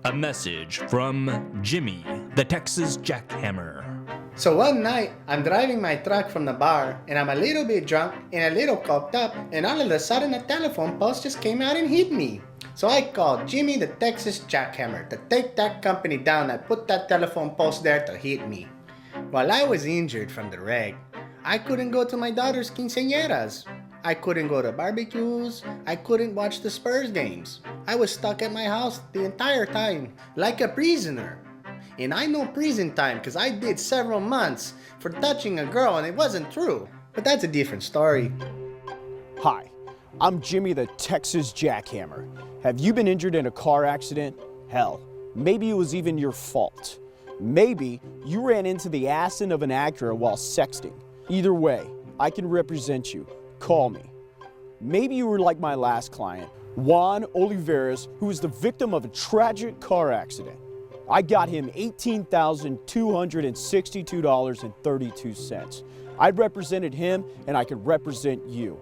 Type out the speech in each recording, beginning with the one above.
A message from Jimmy, the Texas Jackhammer. So one night, I'm driving my truck from the bar, and I'm a little bit drunk and a little coked up, and all of a sudden a telephone post just came out and hit me. So I called Jimmy, the Texas Jackhammer, to take that company down that put that telephone post there to hit me. While I was injured from the wreck, I couldn't go to my daughter's quinceañeras. I couldn't go to barbecues. I couldn't watch the Spurs games. I was stuck at my house the entire time, like a prisoner. And I know prison time because I did several months for touching a girl and it wasn't true. But that's a different story. Hi, I'm Jimmy the Texas Jackhammer. Have you been injured in a car accident? Hell, maybe it was even your fault. Maybe you ran into the ass end of an Acura while sexting. Either way, I can represent you. Call me. Maybe you were like my last client, Juan Oliveras, who was the victim of a tragic car accident. I got him $18,262.32. I represented him and I can represent you.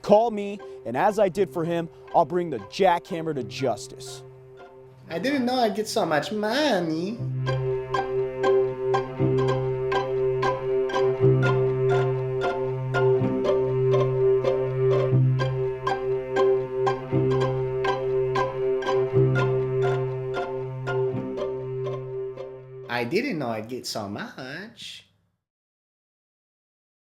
Call me, and as I did for him, I'll bring the Jackhammer to justice. I didn't know I'd get so much money. I didn't know I'd get so much.